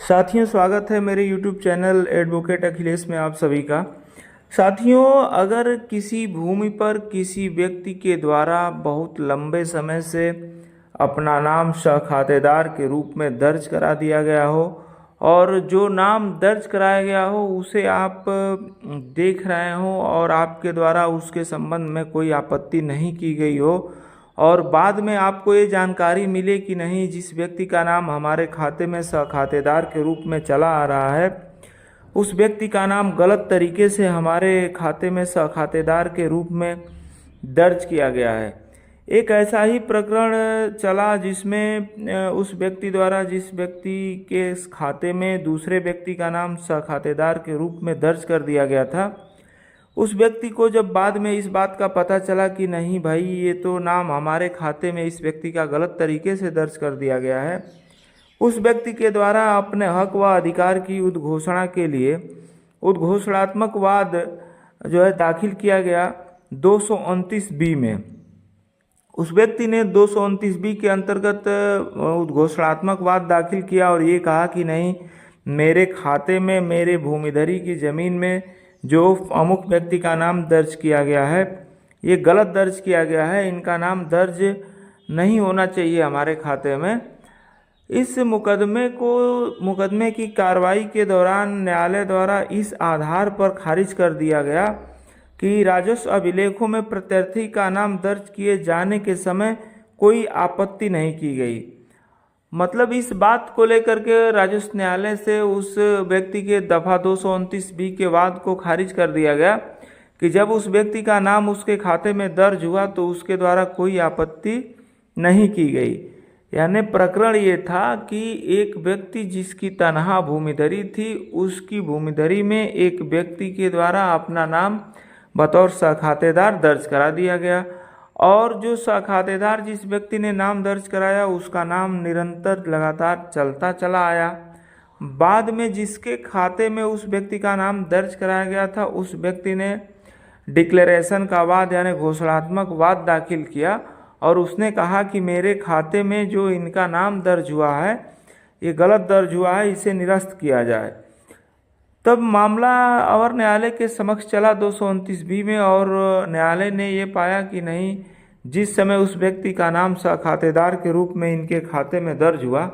साथियों, स्वागत है मेरे YouTube चैनल एडवोकेट अखिलेश में आप सभी का। साथियों, अगर किसी भूमि पर किसी व्यक्ति के द्वारा बहुत लंबे समय से अपना नाम खातेदार के रूप में दर्ज करा दिया गया हो और जो नाम दर्ज कराया गया हो उसे आप देख रहे हो और आपके द्वारा उसके संबंध में कोई आपत्ति नहीं की गई हो और बाद में आपको ये जानकारी मिले कि नहीं, जिस व्यक्ति का नाम हमारे खाते में खातेदार के रूप में चला आ रहा है उस व्यक्ति का नाम गलत तरीके से हमारे खाते में खातेदार के रूप में दर्ज किया गया है। एक ऐसा ही प्रकरण चला जिसमें उस व्यक्ति द्वारा जिस व्यक्ति के खाते में दूसरे व्यक्ति का नाम खातेदार के रूप में दर्ज कर दिया गया था, उस व्यक्ति को जब बाद में इस बात का पता चला कि नहीं भाई, ये तो नाम हमारे खाते में इस व्यक्ति का गलत तरीके से दर्ज कर दिया गया है, उस व्यक्ति के द्वारा अपने हक व अधिकार की उद्घोषणा के लिए उद्घोषणात्मक वाद जो है दाखिल किया गया 229B में। उस व्यक्ति ने 229B के अंतर्गत उद्घोषणात्मक वाद दाखिल किया और ये कहा कि नहीं, मेरे खाते में मेरे भूमिधरी की ज़मीन में जो अमुक व्यक्ति का नाम दर्ज किया गया है ये गलत दर्ज किया गया है, इनका नाम दर्ज नहीं होना चाहिए हमारे खाते में। इस मुकदमे की कार्रवाई के दौरान न्यायालय द्वारा इस आधार पर खारिज कर दिया गया कि राजस्व अभिलेखों में प्रत्यर्थी का नाम दर्ज किए जाने के समय कोई आपत्ति नहीं की गई। मतलब इस बात को लेकर के राजस्व न्यायालय से उस व्यक्ति के दफ़ा 229B के वाद को खारिज कर दिया गया कि जब उस व्यक्ति का नाम उसके खाते में दर्ज हुआ तो उसके द्वारा कोई आपत्ति नहीं की गई। यानी प्रकरण ये था कि एक व्यक्ति जिसकी तनहा भूमिधरी थी, उसकी भूमिधरी में एक व्यक्ति के द्वारा अपना नाम बतौर खातेदार दर्ज करा दिया गया और जो खातेदार जिस व्यक्ति ने नाम दर्ज कराया उसका नाम निरंतर लगातार चलता चला आया। बाद में जिसके खाते में उस व्यक्ति का नाम दर्ज कराया गया था उस व्यक्ति ने डिक्लेरेशन का वाद यानी घोषणात्मक वाद दाखिल किया और उसने कहा कि मेरे खाते में जो इनका नाम दर्ज हुआ है ये गलत दर्ज हुआ है, इसे निरस्त किया जाए। तब मामला और न्यायालय के समक्ष चला 229B में और न्यायालय ने ये पाया कि नहीं, जिस समय उस व्यक्ति का नाम खातेदार के रूप में इनके खाते में दर्ज हुआ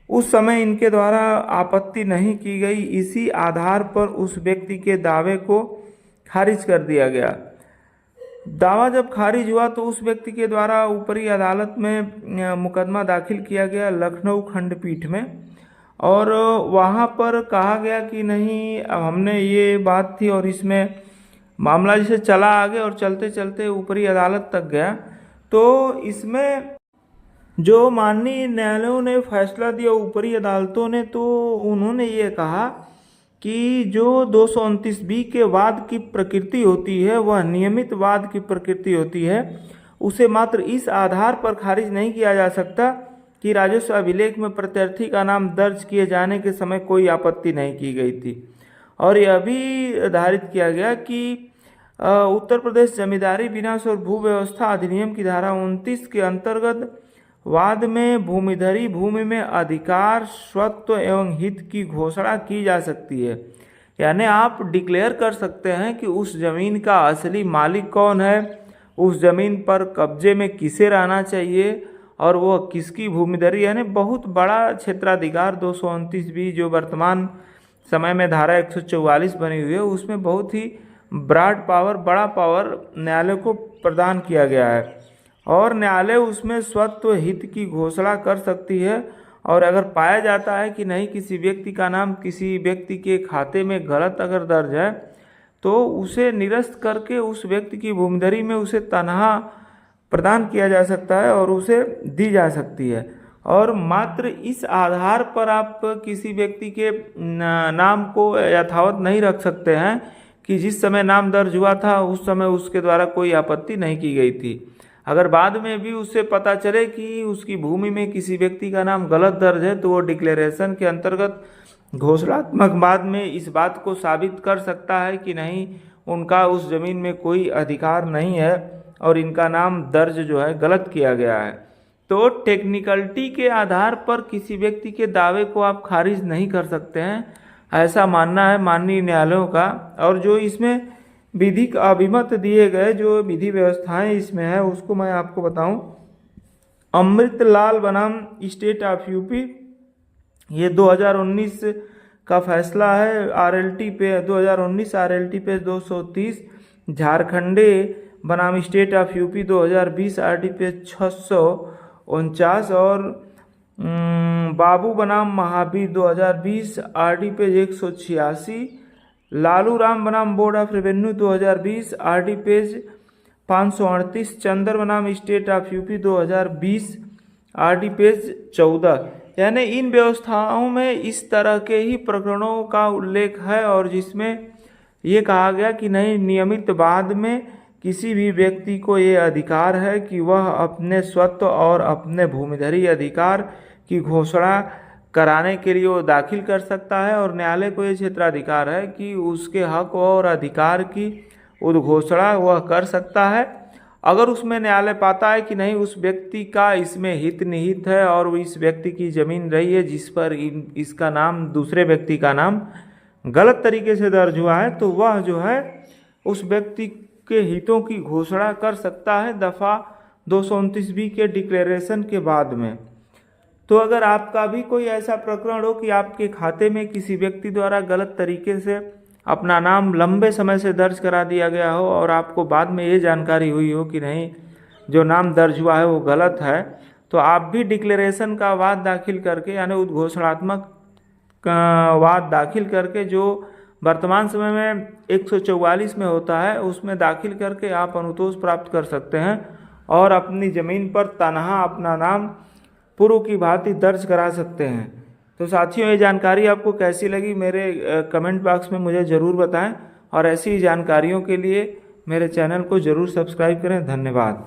उस समय इनके द्वारा आपत्ति नहीं की गई। इसी आधार पर उस व्यक्ति के दावे को खारिज कर दिया गया। दावा जब खारिज हुआ तो उस व्यक्ति के द्वारा ऊपरी अदालत में मुकदमा दाखिल किया गया लखनऊ खंडपीठ में और वहाँ पर कहा गया कि नहीं, हमने ये बात थी और इसमें मामला जैसे चला आगे और चलते चलते ऊपरी अदालत तक गया तो इसमें जो माननीय न्यायालयों ने फैसला दिया ऊपरी अदालतों ने, तो उन्होंने ये कहा कि जो 229B के वाद की प्रकृति होती है वह नियमित वाद की प्रकृति होती है, उसे मात्र इस आधार पर खारिज नहीं किया जा सकता कि राजस्व अभिलेख में प्रत्यर्थी का नाम दर्ज किए जाने के समय कोई आपत्ति नहीं की गई थी। और यह भी निर्धारित किया गया कि उत्तर प्रदेश जमींदारी विनाश और भू व्यवस्था अधिनियम की धारा 29 के अंतर्गत वाद में भूमिधरी भूमि में अधिकार, स्वत्व एवं हित की घोषणा की जा सकती है। यानी आप डिक्लेयर कर सकते हैं कि उस जमीन का असली मालिक कौन है, उस जमीन पर कब्जे में किसे रहना चाहिए और वह किसकी भूमिधरी। यानी बहुत बड़ा क्षेत्राधिकार 229B जो वर्तमान समय में धारा 144 बनी हुई है उसमें बहुत ही ब्रॉड पावर, बड़ा पावर न्यायालय को प्रदान किया गया है और न्यायालय उसमें स्वत्व हित की घोषणा कर सकती है। और अगर पाया जाता है कि नहीं, किसी व्यक्ति का नाम किसी व्यक्ति के खाते में गलत अगर दर्ज है तो उसे निरस्त करके उस व्यक्ति की भूमिधरी में उसे तनहा प्रदान किया जा सकता है और उसे दी जा सकती है। और मात्र इस आधार पर आप किसी व्यक्ति के नाम को यथावत नहीं रख सकते हैं कि जिस समय नाम दर्ज हुआ था उस समय उसके द्वारा कोई आपत्ति नहीं की गई थी। अगर बाद में भी उससे पता चले कि उसकी भूमि में किसी व्यक्ति का नाम गलत दर्ज है तो वो डिक्लेरेशन के अंतर्गत घोषणात्मक बाद में इस बात को साबित कर सकता है कि नहीं, उनका उस ज़मीन में कोई अधिकार नहीं है और इनका नाम दर्ज जो है गलत किया गया है। तो टेक्निकलिटी के आधार पर किसी व्यक्ति के दावे को आप खारिज नहीं कर सकते हैं, ऐसा मानना है माननीय न्यायालयों का। और जो इसमें विधिक अभिमत दिए गए जो विधि व्यवस्थाएं इसमें है उसको मैं आपको बताऊं। अमृतलाल बनाम स्टेट ऑफ यूपी, ये 2019 का फैसला है। RLT पे 2019 RLT पे 230। झारखंडे बनाम स्टेट ऑफ यूपी 2020 RT पे 649। और बाबू बनाम महावीर 2020 RT पे 186। लालू राम बनाम board of revenue 2020 RT page 538। Chander बनाम state of UP 2020 RT page 14। यानी इन व्यवस्थाओं में इस तरह के ही प्रकरणों का उल्लेख है और जिसमें ये कहा गया कि नहीं, नियमित बाद में किसी भी व्यक्ति को ये अधिकार है कि वह अपने स्वत्व और अपने भूमिधरी अधिकार की घोषणा कराने के लिए वो दाखिल कर सकता है और न्यायालय को ये क्षेत्राधिकार है कि उसके हक और अधिकार की उद्घोषणा वह कर सकता है। अगर उसमें न्यायालय पाता है कि नहीं, उस व्यक्ति का इसमें हित निहित है और वो इस व्यक्ति की ज़मीन रही है जिस पर इसका नाम दूसरे व्यक्ति का नाम गलत तरीके से दर्ज हुआ है, तो वह जो है उस व्यक्ति के हितों की घोषणा कर सकता है दफ़ा 229B के डिक्लेरेशन के बाद में। तो अगर आपका भी कोई ऐसा प्रकरण हो कि आपके खाते में किसी व्यक्ति द्वारा गलत तरीके से अपना नाम लंबे समय से दर्ज करा दिया गया हो और आपको बाद में ये जानकारी हुई हो कि नहीं, जो नाम दर्ज हुआ है वो गलत है, तो आप भी डिक्लेरेशन का वाद दाखिल करके यानी उद्घोषणात्मक वाद दाखिल करके जो वर्तमान समय में 144 में होता है उसमें दाखिल करके आप अनुतोष प्राप्त कर सकते हैं और अपनी ज़मीन पर तनहा अपना नाम पूर्व की भांति दर्ज करा सकते हैं। तो साथियों, ये जानकारी आपको कैसी लगी मेरे कमेंट बॉक्स में मुझे ज़रूर बताएं और ऐसी जानकारियों के लिए मेरे चैनल को ज़रूर सब्सक्राइब करें। धन्यवाद।